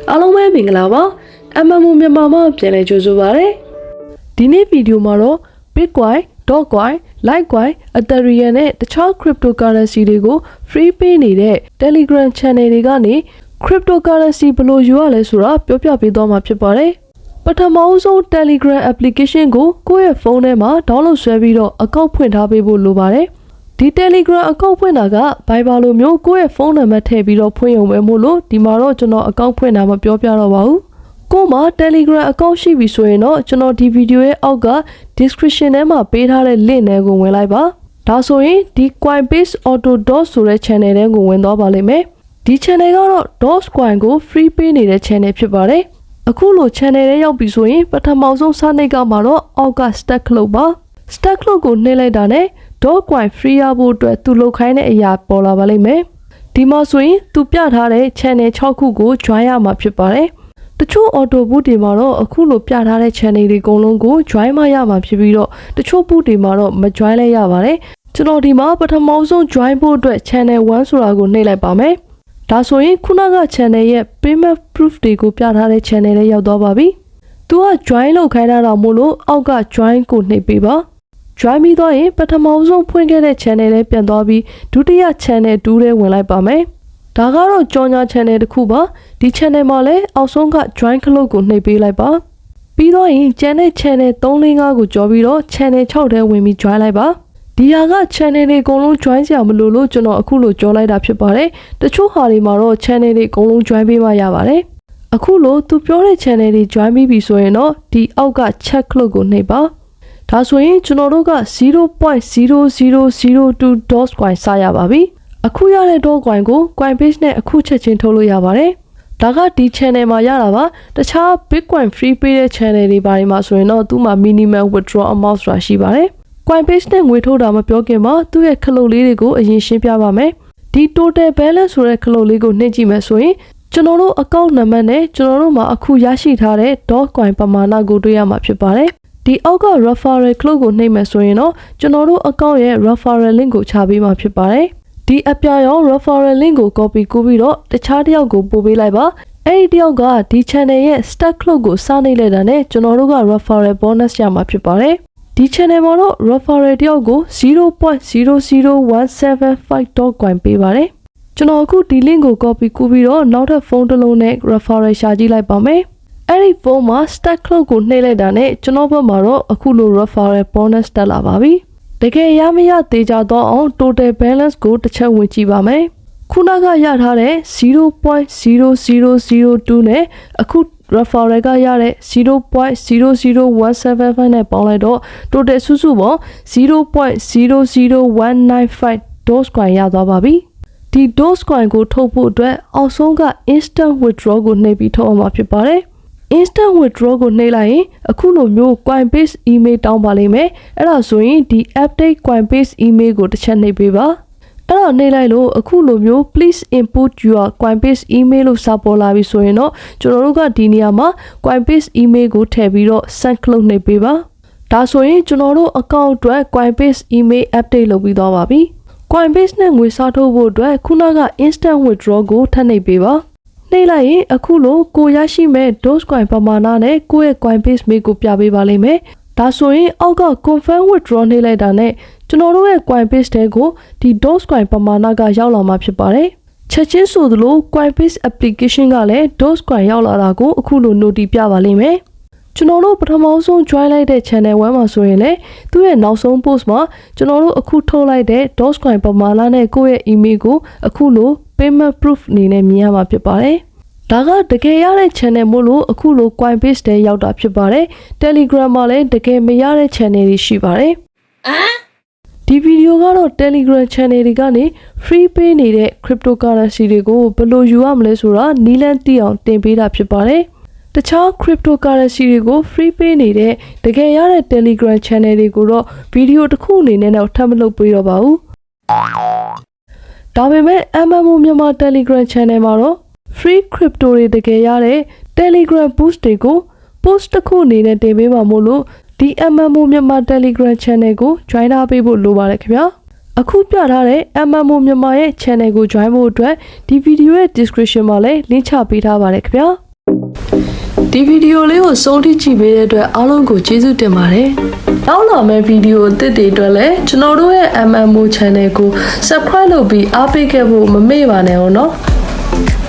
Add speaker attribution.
Speaker 1: အားလုံးပဲမင်္ဂလာပါ MMO မြန်မာမှာပြန်လည်ကြိုဆိုပါရစေဒီနေ့ဗီဒီယိုမှာတော့ Bitcoin, Dogecoin, Litecoin, Ethereum နဲ့တခြား cryptocurrency တွေကို free ပေးနေတဲ့ Telegram channel တွေကနေ cryptocurrency ဘယ်လိုယူရလဲဆိုတာပြောပြပေးသွားမှာဖြစ်ပါတယ်ပထမဆုံး Telegram application ကိုကိုယ့်ရဲ့ဖုန်းထဲမှာ download ဆွဲပြီးတော့ account ဖွင့်ထားပေးဖို့လိုပါတယ်ဒီ Telegram account ဖွင့်တာက Viber လိုမျိုးကိုယ့်ရဲ့ဖုန်းနံပါတ်ထည့်ပြီးတော့ဖွင့်ရုံပဲမို့လို့ဒီမှာတော့ကျွန်တော် account ဖွင့်တာမပြောပြတော့ပါဘူးကိုမှာ Telegram account ရှိပြီဆိုရင်တော့ကျွန်တော်ဒီဗီဒီယိုရဲ့အောက်က description ထဲမှာပေးထားတဲ့ link တွေကိုဝင်လိုက်ပါဒါဆိုရင်ဒီ Coinbase AutoDoge ဆိုတဲ့ channel တွေကိုဝင်သွားပါလိမ့်မယ်ဒီ channel ကတော့ Dogecoin ကို free ပေးနေတဲ့ channel ဖြစ်ပါတယ်အခုလို channel ထဲရောက်ပြီဆိုရင်ပထမဆုံးစနှိပ်ကမှာတော့အောက်က stack လုပ်ပါ stack လုပ်ကိုနှိပ်လိုက်တာနဲ့ Dogecoin free ရဖို့အတွက်သူလုပ်ခိုင်းတဲ့အရာပေါ်လာပါလိမ့်မယ်ဒီမှာဆိုရင်သူပြထားတဲ့ channel 6ခုကို join ရမှာဖြစ်ပါတယ်တချို့ auto boot တွေမှာတော့အခုလိုပြထားတဲ့ channel တွေအကုန်လုံးကို join မရမှာဖြစ်ပြီးတော့တချို့ boot တွေမှာတော့မ join လဲရပါတယ်ကျွန်တော်ဒီမှာပထမဆုံး join ဖို့အတွက် channel 1ဆိုတာကိုနှိပ်လိုက်ပါမယ်ဒါဆိုရင်ခုနက channel ရဲ့ payment proof တွေကိုပြထားတဲ့ channel လေးရောက်သွားပါပြီသူက join လုပ်ခိုင်းတာတော့မို့လို့အောက်က join ကိုနှိပ်ပေးပါ join ပြီးတော့ရင်ပထမဆုံးဖွင့်ခဲ့တဲ့ channel လေးပြန်သွားပြီးဒုတိယ channel 2ထဲဝင်လိုက်ပါမယ်ဒါကတော့ကြော်ညာ channel တစ်ခုပါဒီ channel မှာလည်းအောက်ဆုံးက join ခလုတ်ကိုနှိပ်ပေးလိုက်ပါပြီးတော့ရင်ကျန်တဲ့ channel 345ကိုကြော်ပြီးတော့ channel 6ထဲဝင်ပြီး join လိုက်ပါဒီဟာက channel တွေအကုန်လုံး join စရာမလိုလို့ကျွန်တော်အခုလိုကြော်လိုက်တာဖြစ်ပါတယ်တချို့ဟာတွေမှာတော့ channel တွေအကုန်လုံး join ပေးမှရပါတယ်အခုလိုသူပြောတဲ့ channel တွေ join ပြီးပြီဆိုရင်တော့ဒီအောက်က check ခလုတ်ကိုနှိပ်ပါဒါဆိုရင်ကျွန်တော်တို့က 0.0002 Dogecoin စရပါပြီအခုရတဲ့ Dogecoin ကို Coinbase နဲ့အခုချက်ချင်းထုတ်လို့ရပါတယ်ဒါကဒီ channel မှာရတာပါတခြား Bitcoin free ပေးတဲ့ channel တွေဘာတွေမှာဆိုရင်တော့သူ့မှာ minimum withdraw amount ဆိုတာရှိပါတယ် Coinbase နဲ့ငွေထုတ်တာမပြောခင်မှာသူ့ရဲ့ခလုတ်လေးတွေကိုအရင်ရှင်းပြပါမယ်ဒီ total balance ဆိုတဲ့ခလုတ်လေးကိုနှိပ်ကြည့်မယ်ဆိုရင်ကျွန်တော်တို့ account နံပါတ်နဲ့ကျွန်တော်တို့မှာအခုရရှိထားတဲ့ Dogecoin ပမာဏကိုတွေ့ရမှာဖြစ်ပါတယ်ဒီအောက်က referral ခလုတ်ကိုနှိပ်မယ်ဆိုရင်တော့ကျွန်တော်တို့ account ရဲ့ referral link ကိုချပေးမှာဖြစ်ပါတယ်ဒီအပြရောင် referral link ကို copy ကူးပြီးတော့တခြားတစ်ယောက်ကိုပို့ပေးလိုက်ပါအဲ့ဒီတစ်ယောက်ကဒီ channel ရဲ့ stack ခလုတ်ကိုစနှိပ်လိုက်တာနဲ့ကျွန်တော်တို့က referral bonus ရမှာဖြစ်ပါတယ်ဒီ channel မှာတော့ referral တစ်ယောက်ကို 0.00175 Dogecoin ပေးပါတယ်ကျွန်တော်အခုဒီ link ကို copy ကူးပြီးတော့နောက်ထပ်ဖုန်းတစ်လုံးနဲ့ referral ရှာကြည့်လိုက်ပါမယ်အဲ့ဒီဖုန်းမှာ stack ခလုတ်ကိုနှိပ်လိုက်တာနဲ့ကျွန်တော်ဘက်မှာတော့အခုလို referral bonus တက်လာပါပြီတကယ်ရမရသေးကြတော့အောင် total balance ကိုတစ်ချက်ဝင်ကြည့်ပါမယ်ခုနကရထားတဲ့ 0.0002 နဲ့အခု referral ကရတဲ့ 0.00175 နဲ့ပေါင်းလိုက်တော့ total စုစုပေါင်း 0.00195 Dogecoin ရသွားပါပြီဒီ Dogecoin ကိုထုတ်ဖို့အတွက်အောက်ဆုံးက instant withdraw ကိုနှိပ်ပြီးထုတ်အောင်မှာဖြစ်ပါတယ်instant withdraw ကိုနှိပ်လိုက်ရင်အခုလိုမျိုး Coinbase email တောင်းပါလိမ့်မယ်အဲ့ဒါဆိုရင်ဒီ update Coinbase email ကိုတစ်ချက်နှိပ်ပေးပါအဲ့တော့နှိပ်လိုက်လို့အခုလိုမျိုး please input your Coinbase email လို့စာပေါ်လာပြီဆိုရင်တော့ကျွန်တော်တို့ကဒီနေရာမှာ Coinbase email ကိုထည့်ပြီးတော့ send ခလုတ်နှိပ်ပေးပါဒါဆိုရင်ကျွန်တော်တို့ account အတွက် Coinbase email update လုပ်ပြီးသွားပါပြီ Coinbase နဲ့ငွေစားထုတ်ဖို့အတွက်ခုနက instant withdraw ကိုထပ်နှိပ်ပေးပါနှိပ်လိုက်ရင်အခုလိုကိုရရှိမဲ့ Dogecoin ပမာဏနဲ့ကိုယ့်ရဲ့ Coinbase မေးကိုပြပေးပါလိမ့်မယ်ဒါဆိုရင်အောက်က confirm withdraw နှိပ်လိုက်တာနဲ့ကျွန်တော်တို့ရဲ့ Coinbase တဲကိုဒီ Dogecoin ပမာဏကရောက်လာမှာဖြစ်ပါတယ်ချက်ချင်းဆိုသလို Coinbase application ကလည်း Dogecoin ရောက်လာတာကိုအခုလို note ပြပါလိမ့်မယ်ကျွန်တော်တို့ပထမဆုံး join လိုက်တဲ့ channel 1မှာဆိုရင်လည်းသူ့ရဲ့နောက်ဆုံး post မှာကျွန်တော်တို့အခုထုတ်လိုက်တဲ့ Dogecoin ပမာဏနဲ့ကိုယ့်ရဲ့ email ကိုအခုလို payment proof အနေနဲ့မြင်ရမှာဖြစ်ပါတယ်ဒါကတကယ်ရတဲ့ channel မို့လို့အခုလို Coinbase ထဲရောက်တာဖြစ်ပါတယ် Telegram မှာလည်းတကယ်မရတဲ့ channel တွေရှိပါတယ်ဒီဗီဒီယိုကတော့ Telegram channel တွေကနေ free ပေးနေတဲ့ cryptocurrency တွေကိုဘယ်လိုယူရမလဲဆိုတာနီးလန်းသိအောင်တင်ပေးတာဖြစ်ပါတယ်တခြား cryptocurrency တွေကို free ပေးနေတဲ့တကယ်ရတဲ့ Telegram channel တွေကိုတော့ဗီဒီယိုတစ်ခုအနေနဲ့တော့ထပ်မလုပ်ပေးတော့ပါဘူးဒါပေမဲ့ MMO မြန်မာ Telegram channel မှာတော့free crypto တွေတကယ်ရတဲ့ Telegram boost တွေကို post တစ်ခုအနေနဲ့တင်ပေးပါမို့လို့ဒီ MMO မြန်မာ Telegram channel ကို join ထားပေးဖို့လိုပါတယ်ခင်ဗျာ အခုပြထားတဲ့ MMO မြန်မာရဲ့ channel ကို join ဖို့အတွက်ဒီ video ရဲ့ description မှာလည်း link ချပေးထားပါတယ်ခင်ဗျာဒီဗီဒီယိုလေးကိုဆုံးထိကြည့်ပေးတဲ့အတွက်အားလုံးကိုကျေးဇူးတင်ပါတယ်နောက်လာမယ့်ဗီဒီယိုအသစ်တွေအတွက်လည်းကျွန်တော်တို့ရဲ့ MMO channel ကို subscribe လုပ်ပြီးအားပေးခဲ့ဖို့မမေ့ပါနဲ့ဟုတ်နော်